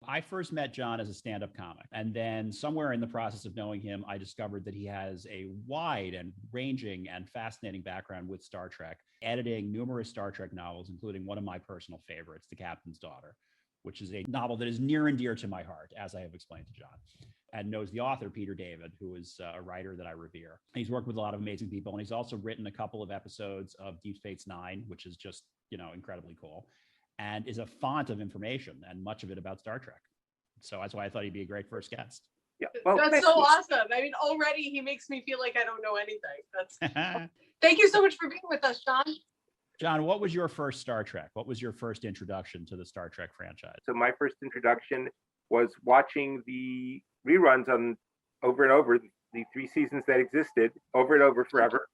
I first met John as a stand-up comic. And then somewhere in the process of knowing him, I discovered that he has a wide and ranging and fascinating background with Star Trek, editing numerous Star Trek novels, including one of my personal favorites, The Captain's Daughter, which is a novel that is near and dear to my heart, as I have explained to John, and knows the author, Peter David, who is a writer that I revere. He's worked with a lot of amazing people, and he's also written a couple of episodes of Deep Space Nine, which is just, incredibly cool, and is a font of information, and much of it about Star Trek. So that's why I thought he'd be a great first guest. Yeah, well, that's so awesome. I mean, already he makes me feel like I don't know anything. Thank you so much for being with us, John. John, what was your first Star Trek? What was your first introduction to the Star Trek franchise? So my first introduction was watching the reruns on over and over, the 3 seasons that existed over and over forever.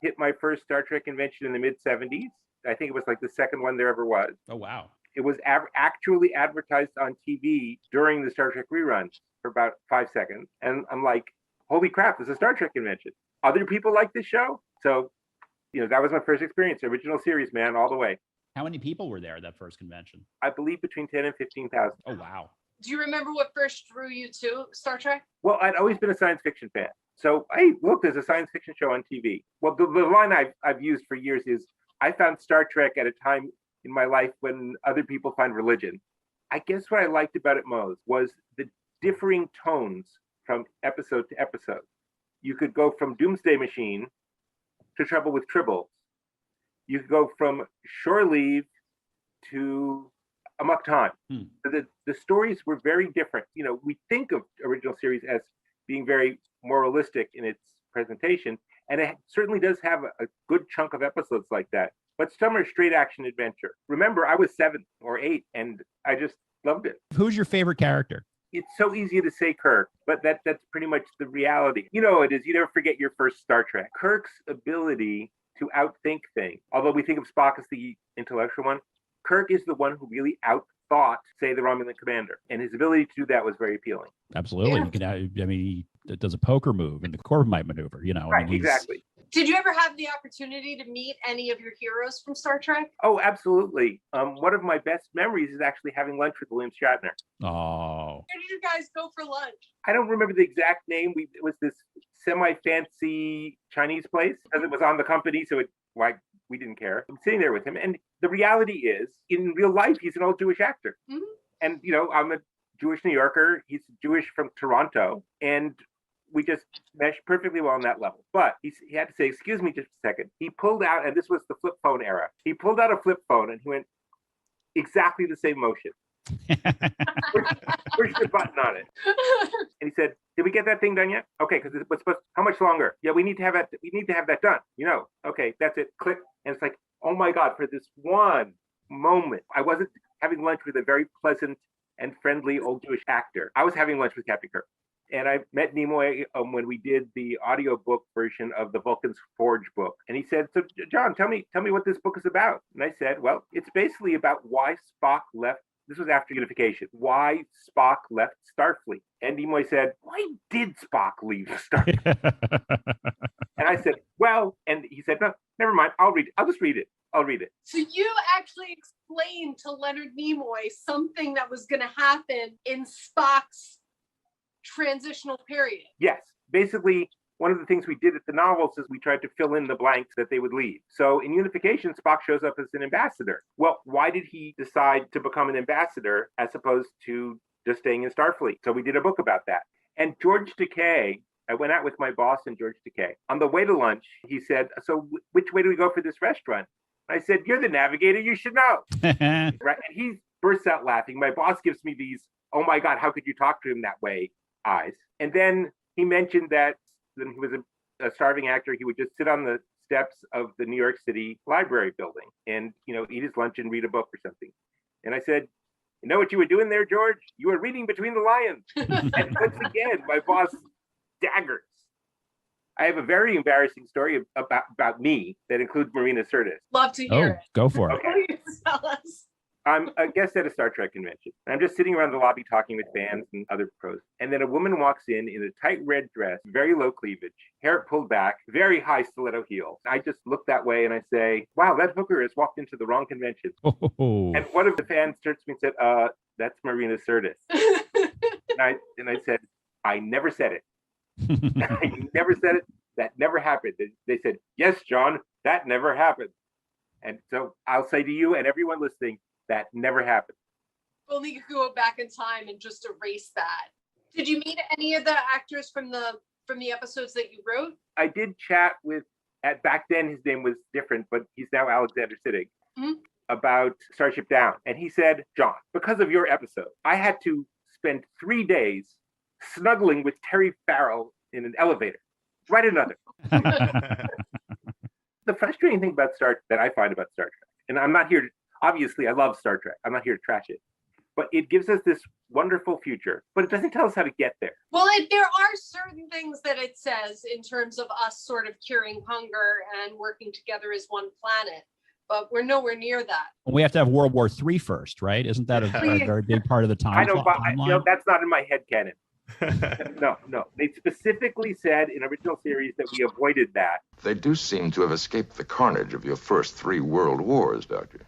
Hit my first Star Trek convention in the mid-'70s. I think it was like the second one there ever was. Oh, wow. It was actually advertised on TV during the Star Trek reruns for about 5 seconds. And I'm like, holy crap, this is a Star Trek convention. Other people like this show? So, that was my first experience. Original series, man, all the way. How many people were there at that first convention? I believe between 10 and 15,000. Oh, wow. Do you remember what first drew you to Star Trek? Well, I'd always been a science fiction fan. So, hey, look, there's a science fiction show on TV. Well, the line I've used for years is, I found Star Trek at a time in my life when other people find religion. I guess what I liked about it most was the differing tones from episode to episode. You could go from Doomsday Machine to Trouble with Tribbles. You could go from Shore Leave to Amok Time. The stories were very different. We think of original series as being very moralistic in its presentation, and it certainly does have a good chunk of episodes like that. But some are straight action adventure. Remember, I was 7 or 8, and I just loved it. Who's your favorite character? It's so easy to say Kirk, but that's pretty much the reality. It is. You never forget your first Star Trek. Kirk's ability to outthink things, although we think of Spock as the intellectual one, Kirk is the one who really outthought, say, the Romulan commander. And his ability to do that was very appealing. Absolutely. Yeah. He does a poker move and the Corbomite maneuver, Right, exactly. Did you ever have the opportunity to meet any of your heroes from Star Trek? Oh, absolutely. One of my best memories is actually having lunch with William Shatner. Oh. Where did you guys go for lunch? I don't remember the exact name. It was this semi-fancy Chinese place, because it was on the company, so we didn't care. I'm sitting there with him, and the reality is, in real life, he's an old Jewish actor. Mm-hmm. And, I'm a Jewish New Yorker. He's Jewish from Toronto, and we just meshed perfectly well on that level. But he had to say, excuse me just a second. He pulled out, and this was the flip phone era. He pulled out a flip phone, and he went exactly the same motion. Push the button on it. And he said, did we get that thing done yet? Okay, because it was supposed, how much longer? Yeah, we need to have that done. Okay, that's it. Click. And it's like, oh my God, for this one moment, I wasn't having lunch with a very pleasant and friendly old Jewish actor. I was having lunch with Captain Kirk. And I met Nimoy when we did the audiobook version of the Vulcan's Forge book. And he said, so John, tell me what this book is about. And I said, well, it's basically about why Spock left. This was after unification. Why Spock left Starfleet. And Nimoy said, why did Spock leave Starfleet? And I said, well, and he said, no, never mind. I'll read it. I'll just read it. I'll read it. So you actually explained to Leonard Nimoy something that was going to happen in Spock's transitional period. Yes. Basically, one of the things we did at the novels is we tried to fill in the blanks that they would leave. So in Unification, Spock shows up as an ambassador. Well, why did he decide to become an ambassador as opposed to just staying in Starfleet? So we did a book about that. And George Takei, I went out with my boss and George Takei. On the way to lunch, he said, so which way do we go for this restaurant? I said, you're the navigator, you should know. Right? And he bursts out laughing. My boss gives me these, oh my God, how could you talk to him that way eyes? And then he mentioned that when he was a starving actor, he would just sit on the steps of the New York City Library building and, eat his lunch and read a book or something. And I said, you know what you were doing there, George? You were reading Between the Lions. And once again, my boss daggers. I have a very embarrassing story about me that includes Marina Sirtis. Love to hear it. Go for it. Okay. Please tell us. I'm a guest at a Star Trek convention. And I'm just sitting around the lobby talking with fans and other pros. And then a woman walks in a tight red dress, very low cleavage, hair pulled back, very high stiletto heels. I just look that way and I say, wow, that hooker has walked into the wrong convention. Oh. And one of the fans turns to me and said, that's Marina Sirtis. And I said, I never said it. I never said it. That never happened. They said, yes, John, that never happened. And so I'll say to you and everyone listening, that never happened. Only you could go back in time and just erase that. Did you meet any of the actors from the episodes that you wrote? I did chat with, back then his name was different, but he's now Alexander Siddig, about Starship Down. And he said, John, because of your episode, I had to spend 3 days snuggling with Terry Farrell in an elevator. Write another. The frustrating thing about that I find about Star Trek, and I'm not here to, obviously I love Star Trek, I'm not here to trash it, but it gives us this wonderful future, but it doesn't tell us how to get there. Well, there are certain things that it says in terms of us sort of curing hunger and working together as one planet, but we're nowhere near that. We have to have World War III first, right? Isn't that a very big part of the timeline? I know, that's not in my head canon. No. They specifically said in original series that we avoided that. They do seem to have escaped the carnage of your first 3 world wars, Doctor.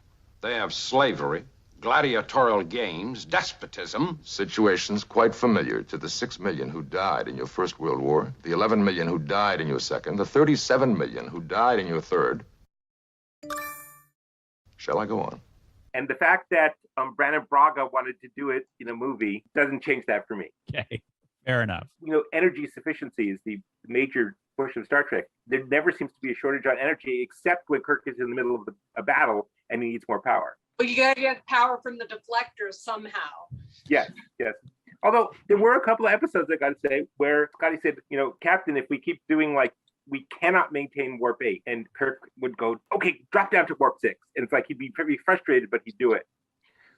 They have slavery, gladiatorial games, despotism. Situations quite familiar to the 6 million who died in your First World War, the 11 million who died in your second, the 37 million who died in your third. Shall I go on? And the fact that Brannon Braga wanted to do it in a movie doesn't change that for me. Okay, fair enough. Energy sufficiency is the major push of Star Trek. There never seems to be a shortage on energy, except when Kirk is in the middle of a battle and he needs more power. But you got to get power from the deflectors somehow. Yes. Although there were a couple of episodes, I got to say, where Scotty said, Captain, if we keep doing we cannot maintain warp 8, and Kirk would go, okay, drop down to warp 6. And it's like he'd be very frustrated, but he'd do it.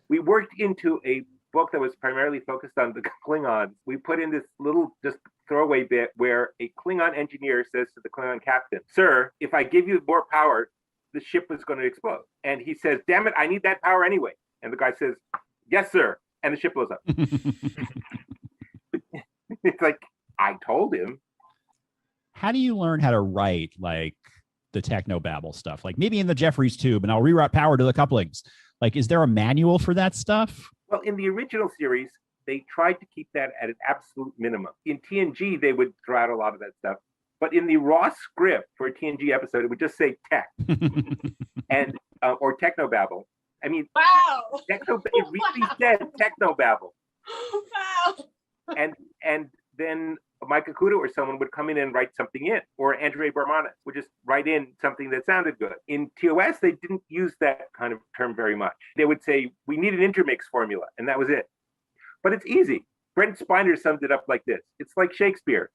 We worked into a book that was primarily focused on the Klingons. We put in this little just throwaway bit where a Klingon engineer says to the Klingon captain, sir, if I give you more power, the ship was going to explode. And he says, damn it, I need that power anyway. And the guy says, yes, sir. And the ship blows up. It's like, I told him. How do you learn how to write the technobabble stuff? Maybe in the Jeffries tube, and I'll reroute power to the couplings. Is there a manual for that stuff? Well, in the original series, they tried to keep that at an absolute minimum. In TNG, they would throw out a lot of that stuff. But in the raw script for a TNG episode, it would just say tech and or technobabble. I mean, wow, it really said technobabble. Wow. And then Mike Akuda or someone would come in and write something in, or Andre Barmanis would just write in something that sounded good. In TOS, they didn't use that kind of term very much. They would say, we need an intermix formula, and that was it. But it's easy. Brent Spiner summed it up like this. It's like Shakespeare.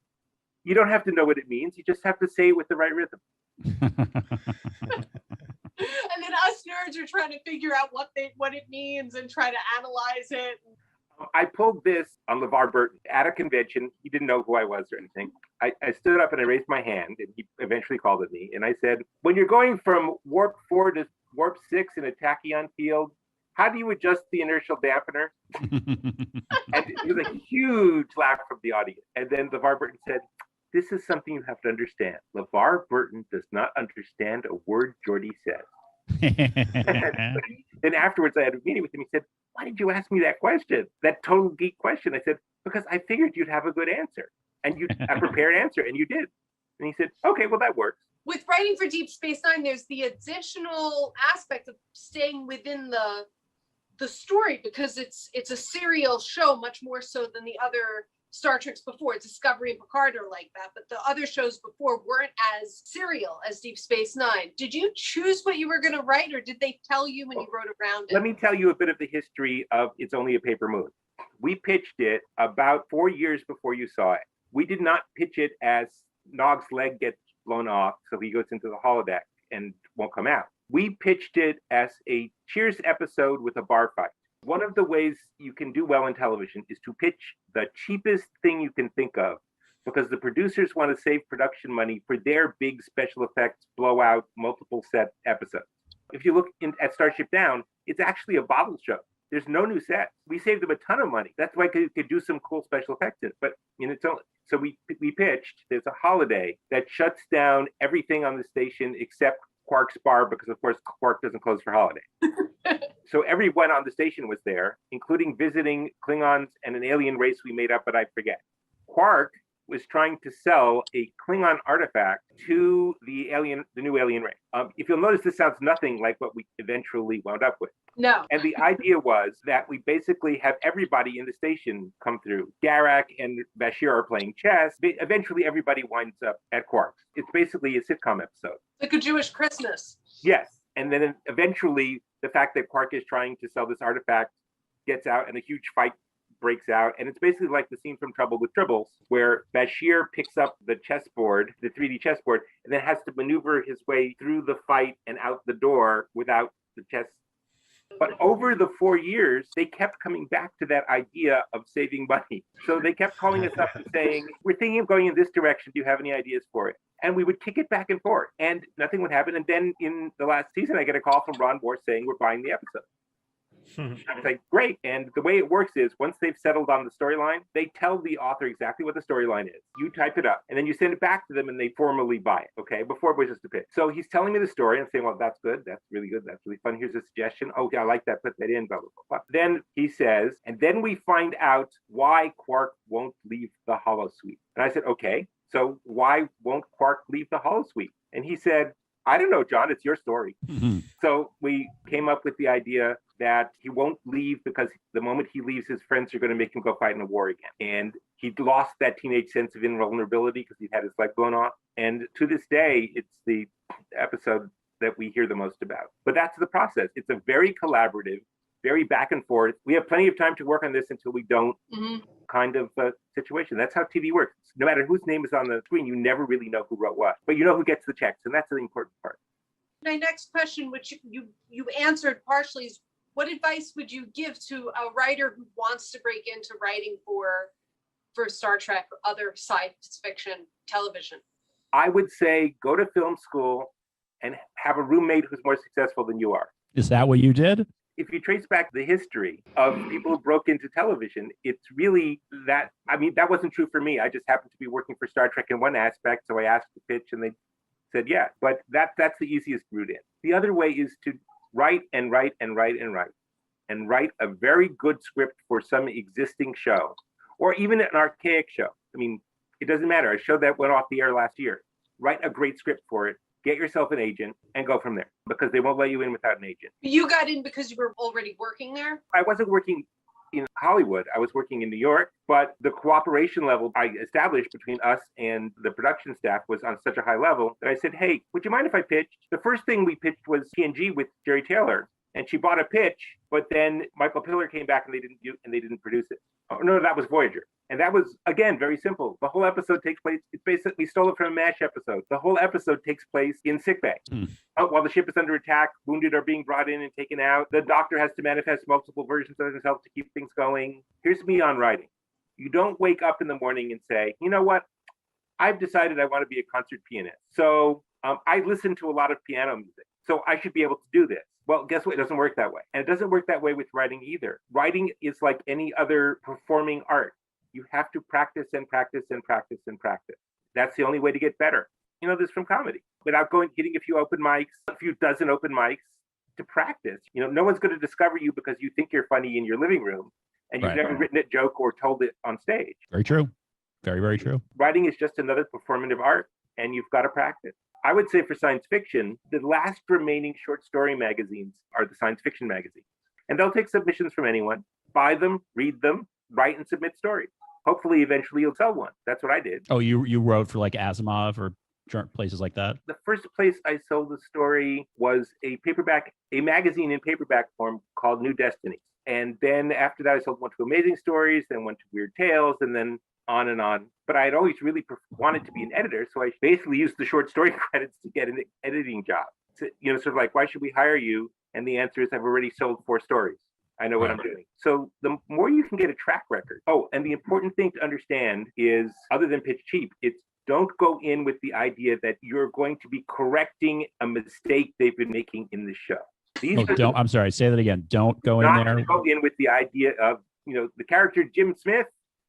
You don't have to know what it means. You just have to say it with the right rhythm. And then us nerds are trying to figure out what it means and try to analyze it. I pulled this on LeVar Burton at a convention. He didn't know who I was or anything. I stood up and I raised my hand, and he eventually called at me. And I said, when you're going from warp 4 to warp 6 in a tachyon field, how do you adjust the inertial dampener? And it was a huge laugh from the audience. And then LeVar Burton said, this is something you have to understand. LeVar Burton does not understand a word Geordi says. Then afterwards, I had a meeting with him. He said, why did you ask me that question? That total geek question. I said, because I figured you'd have a good answer. And a prepared answer, and you did. And he said, okay, well, that works. With writing for Deep Space Nine, there's the additional aspect of staying within the story, because it's a serial show much more so than the other Star Treks before. Discovery and Picard are like that, but the other shows before weren't as serial as Deep Space Nine. Did you choose what you were going to write, or did they tell you when you wrote around it? Let me tell you a bit of the history of It's Only a Paper Moon. We pitched it about 4 years before you saw it. We did not pitch it as Nog's leg gets blown off, so he goes into the holodeck and won't come out. We pitched it as a Cheers episode with a bar fight. One of the ways you can do well in television is to pitch the cheapest thing you can think of, because the producers want to save production money for their big special effects blowout multiple set episodes. If you look at Starship Down, it's actually a bottle show. There's no new set. We saved them a ton of money. That's why we could do some cool special effects in it. But so we pitched, there's a holiday that shuts down everything on the station except Quark's bar because, of course, Quark doesn't close for holiday. So everyone on the station was there, including visiting Klingons and an alien race we made up, but I forget. Quark was trying to sell a Klingon artifact to the new alien race. If you'll notice, this sounds nothing like what we eventually wound up with. No. And the idea was that we basically have everybody in the station come through. Garak and Bashir are playing chess. Eventually, everybody winds up at Quark's. It's basically a sitcom episode. Like a Jewish Christmas. Yes. And then eventually, the fact that Quark is trying to sell this artifact gets out and a huge fight breaks out. And it's basically like the scene from Trouble with Tribbles, where Bashir picks up the chessboard, the 3D chessboard, and then has to maneuver his way through the fight and out the door without the chess. But over the 4 years, they kept coming back to that idea of saving money. So they kept calling us up and saying, we're thinking of going in this direction. Do you have any ideas for it? And we would kick it back and forth and nothing would happen. And then in the last season, I get a call from Ron Moore saying, we're buying the episode. I was like, great. And the way it works is once they've settled on the storyline, they tell the author exactly what the storyline is. You type it up and then you send it back to them and they formally buy it. Okay. Before it was just a pitch. So he's telling me the story and I'm saying, well, that's good. That's really good. That's really fun. Here's a suggestion. Oh, yeah, I like that. Put that in. Blah, blah, blah, blah. Then he says, and then we find out why Quark won't leave the holosuite. And I said, okay, so why won't Quark leave the holosuite? And he said, I don't know, John, it's your story. Mm-hmm. So we came up with the idea that he won't leave because the moment he leaves, his friends are going to make him go fight in a war again. And he'd lost that teenage sense of invulnerability because he'd had his leg blown off. And to this day, it's the episode that we hear the most about. But that's the process. It's a very collaborative, very back and forth. We have plenty of time to work on this until we don't kind of situation. That's how TV works. No matter whose name is on the screen, you never really know who wrote what, but you know who gets the checks. And that's the important part. My next question, which you answered partially, is what advice would you give to a writer who wants to break into writing for Star Trek or other science fiction television? I would say go to film school and have a roommate who's more successful than you are. Is that what you did? If you trace back the history of people who broke into television, it's really that. I mean, that wasn't true for me. I just happened to be working for Star Trek in one aspect, so I asked to pitch and they said, yeah. But that's the easiest route in. The other way is to write and write and write and write and write a very good script for some existing show or even an archaic show. I mean, it doesn't matter. A show that went off the air last year. Write a great script for it. Get yourself an agent and go from there because they won't let you in without an agent. You got in because you were already working there? I wasn't working in Hollywood. I was working in New York, but the cooperation level I established between us and the production staff was on such a high level that I said, hey, would you mind if I pitched? The first thing we pitched was TNG with Jerry Taylor, and she bought a pitch, but then Michael Piller came back and they didn't produce it. Oh, no, that was Voyager. And that was, again, very simple. The whole episode takes place, it's basically, we stole it from a MASH episode. The whole episode takes place in sickbay. While the ship is under attack, wounded are being brought in and taken out. The doctor has to manifest multiple versions of himself to keep things going. Here's me on writing. You don't wake up in the morning and say, you know what? I've decided I want to be a concert pianist. So I listen to a lot of piano music. So I should be able to do this. Well, guess what? It doesn't work that way. And it doesn't work that way with writing either. Writing is like any other performing art. You have to practice and practice and practice and practice. That's the only way to get better. You know this from comedy. Without hitting a few open mics, a few dozen open mics to practice. You know, no one's going to discover you because you think you're funny in your living room and you've never written a joke or told it on stage. Very true. Very, very true. Writing is just another performative art and you've got to practice. I would say for science fiction, the last remaining short story magazines are the science fiction magazines. And they'll take submissions from anyone, buy them, read them, write and submit stories. Hopefully, eventually you'll sell one. That's what I did. Oh, you wrote for like Asimov or places like that? The first place I sold a story was a magazine in paperback form called New Destinies. And then after that, I sold one to Amazing Stories, then went to Weird Tales, and then on and on. But I had always really wanted to be an editor. So I basically used the short story credits to get an editing job. So, you know, sort of like, why should we hire you? And the answer is I've already sold 4 stories. I know what I'm doing. So the more you can get a track record. Oh, and the important thing to understand is, other than pitch cheap, it's don't go in with the idea that you're going to be correcting a mistake they've been making in the show. I'm sorry, say that again. Don't go in there. Go in with the idea of, you know, the character Jim Smith,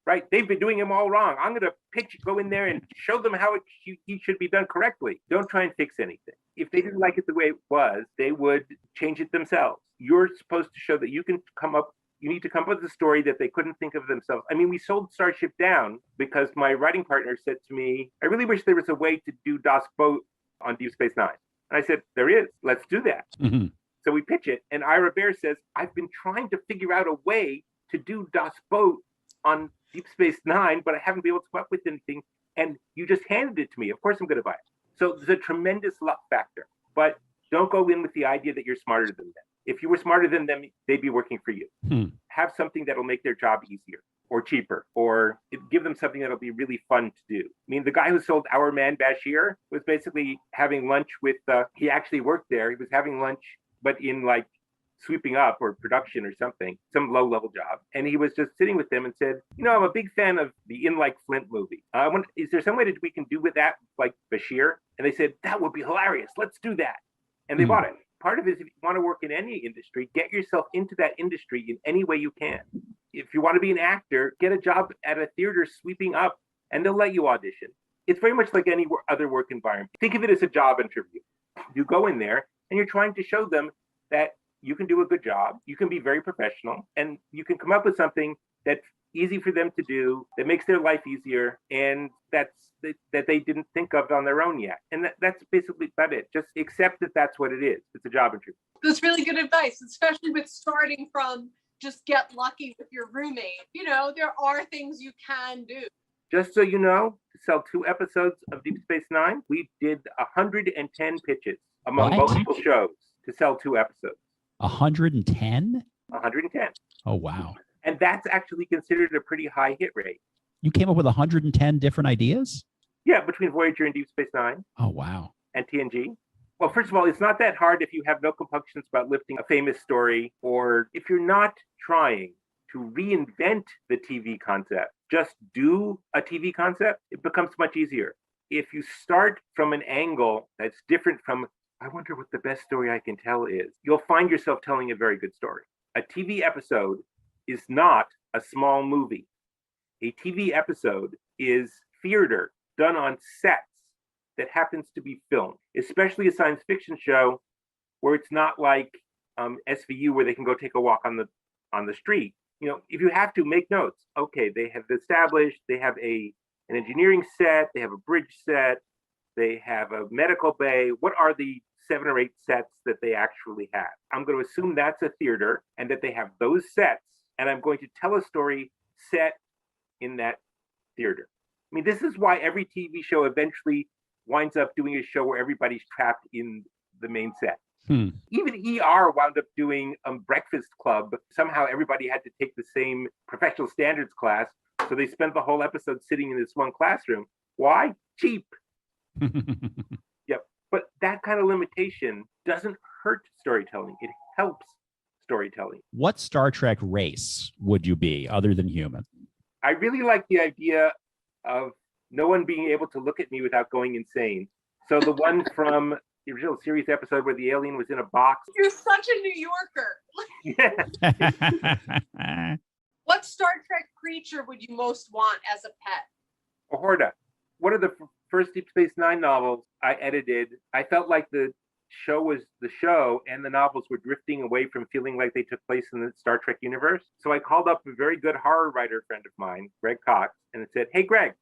right? They've been doing him all wrong. I'm going to go in there and show them how he should be done correctly. Don't try and fix anything. If they didn't like it the way it was, they would change it themselves. You're supposed to show that you need to come up with a story that they couldn't think of themselves. I mean, we sold Starship Down because my writing partner said to me, I really wish there was a way to do Das Boot on Deep Space Nine. And I said, there is. Let's do that. Mm-hmm. So we pitch it. And Ira Bear says, I've been trying to figure out a way to do Das Boot on Deep Space Nine, but I haven't been able to come up with anything. And you just handed it to me. Of course I'm going to buy it. So there's a tremendous luck factor. But don't go in with the idea that you're smarter than them. If you were smarter than them, they'd be working for you. Have something that'll make their job easier or cheaper, or give them something that'll be really fun to do. I mean, the guy who sold Our Man Bashir was basically having lunch with, he actually worked there. He was having lunch, but in like sweeping up or production or something, some low-level job. And he was just sitting with them and said, I'm a big fan of the In Like Flint movie. Is there some way that we can do with that, like Bashir? And they said, that would be hilarious. Let's do that. And they bought it. Part of it is if you want to work in any industry, get yourself into that industry in any way you can. If you want to be an actor, get a job at a theater sweeping up and they'll let you audition. It's very much like any other work environment. Think of it as a job interview. You go in there and you're trying to show them that you can do a good job, you can be very professional, and you can come up with something that's easy for them to do, that makes their life easier, and that they didn't think of on their own yet. And that's basically about it. Just accept that that's what it is. It's a job interview. That's really good advice, especially with starting from just get lucky with your roommate. There are things you can do. Just so you know, to sell 2 episodes of Deep Space Nine, we did 110 pitches among multiple shows to sell 2 episodes. 110? 110. Oh, wow. And that's actually considered a pretty high hit rate. You came up with 110 different ideas? Yeah, between Voyager and Deep Space Nine. Oh, wow. And TNG. Well, first of all, it's not that hard if you have no compunctions about lifting a famous story, or if you're not trying to reinvent the TV concept, just do a TV concept, it becomes much easier. If you start from an angle that's different from, I wonder what the best story I can tell is, you'll find yourself telling a very good story. A TV episode is not a small movie. A TV episode is theater done on sets that happens to be filmed, especially a science fiction show where it's not like SVU where they can go take a walk on the street. If you have to, make notes. Okay, they have established, they have an engineering set, they have a bridge set, they have a medical bay. What are the 7 or 8 sets that they actually have? I'm going to assume that's a theater and that they have those sets, and I'm going to tell a story set in that theater. I mean, this is why every TV show eventually winds up doing a show where everybody's trapped in the main set. Even ER wound up doing Breakfast Club. Somehow everybody had to take the same professional standards class, so they spent the whole episode sitting in this one classroom. Why? Cheap. Yep. But that kind of limitation doesn't hurt storytelling. It helps storytelling. What Star Trek race would you be other than human? I really like the idea of no one being able to look at me without going insane. So the one from the original series episode where the alien was in a box. You're such a New Yorker. Yeah. What Star Trek creature would you most want as a pet? A Horta. One of the first Deep Space Nine novels I edited, I felt like the show was the show and the novels were drifting away from feeling like they took place in the Star Trek universe. So I called up a very good horror writer friend of mine, Greg Cox, and said, hey, Greg,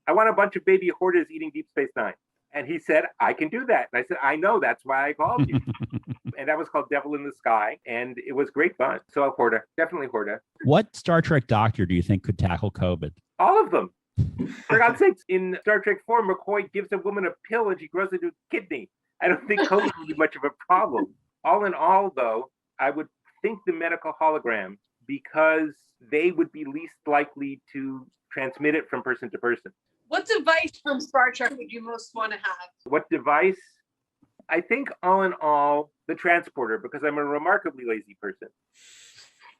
I want a bunch of baby Hortas eating Deep Space Nine. And he said, I can do that. And I said, I know, that's why I called you. And that was called Devil in the Sky. And it was great fun. So Horta, definitely Horta. What Star Trek doctor do you think could tackle COVID? All of them. For God's sakes, in Star Trek 4, McCoy gives a woman a pill and she grows into a kidney. I don't think COVID would be much of a problem. All in all, though, I would think the medical hologram, because they would be least likely to transmit it from person to person. What device from Star Trek would you most want to have? What device? I think all in all, the transporter, because I'm a remarkably lazy person.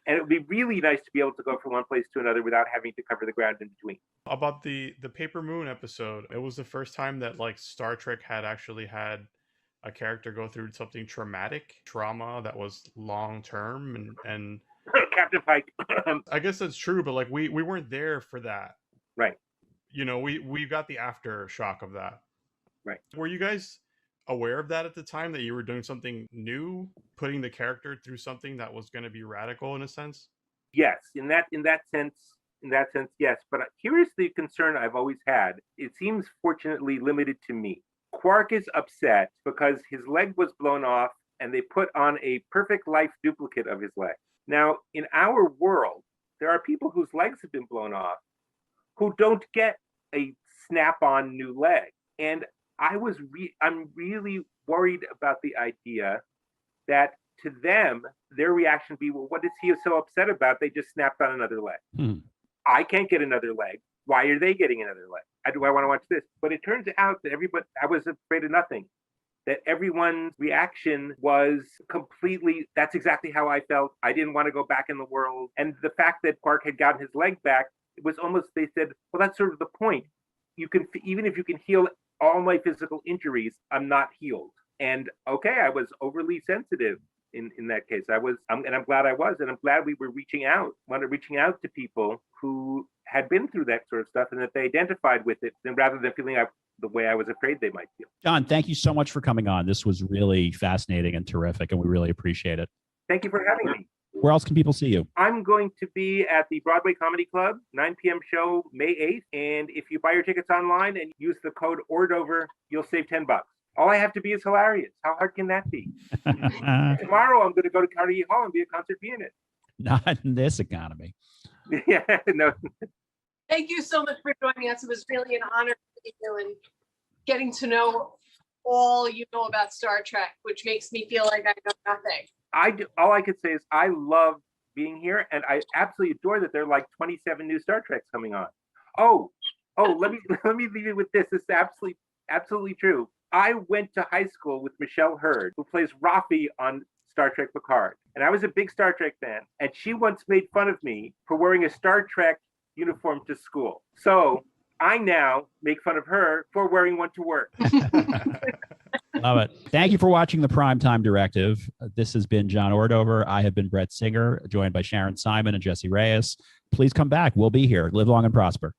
And it would be really nice to be able to go from one place to another without having to cover the ground in between. About the Paper Moon episode, it was the first time that Star Trek had actually had a character go through something trauma that was long term, and Captain Pike. I guess that's true, but like we weren't there for that. Right. You know, we got the aftershock of that. Right. Were you guys aware of that at the time, that you were doing something new, putting the character through something that was going to be radical in a sense? Yes, in that sense, yes. But here's the concern I've always had. It seems fortunately limited to me. Quark is upset because his leg was blown off and they put on a perfect life duplicate of his leg. Now, in our world, there are people whose legs have been blown off who don't get a snap-on new leg. And I'm really worried about the idea that to them, their reaction would be, well, what is he so upset about? They just snapped on another leg. I can't get another leg. Why are they getting another leg? Do I want to watch this? But it turns out that I was afraid of nothing. That everyone's reaction was completely, that's exactly how I felt. I didn't want to go back in the world. And the fact that Quark had gotten his leg back, it was almost, they said, well, that's sort of the point. You can, even if you can heal all my physical injuries, I'm not healed. And okay, I was overly sensitive in that case. And I'm glad I was, and I'm glad we were reaching out to people who had been through that sort of stuff and that they identified with it, and rather than feeling the way I was afraid they might feel. John, thank you so much for coming on. This was really fascinating and terrific, and we really appreciate it. Thank you for having me. Where else can people see you? I'm going to be at the Broadway Comedy Club, 9 p.m. show, May 8th. And if you buy your tickets online and use the code Ordover, you'll save $10. All I have to be is hilarious. How hard can that be? Tomorrow, I'm going to go to Carnegie Hall and be a concert pianist. Not in this economy. Yeah, no. Thank you so much for joining us. It was really an honor to meet you and getting to know all you know about Star Trek, which makes me feel like I know nothing. All I could say is I love being here, and I absolutely adore that there are like 27 new Star Treks coming on. Oh, let me leave you with this. This is absolutely true. I went to high school with Michelle Hurd, who plays Rafi on Star Trek Picard. And I was a big Star Trek fan. And she once made fun of me for wearing a Star Trek uniform to school. So I now make fun of her for wearing one to work. Love it. Thank you for watching the Primetime Directive. This has been John Ordover. I have been Bret Singer, joined by Sharon Simon and Jessie Reyes. Please come back. We'll be here. Live long and prosper.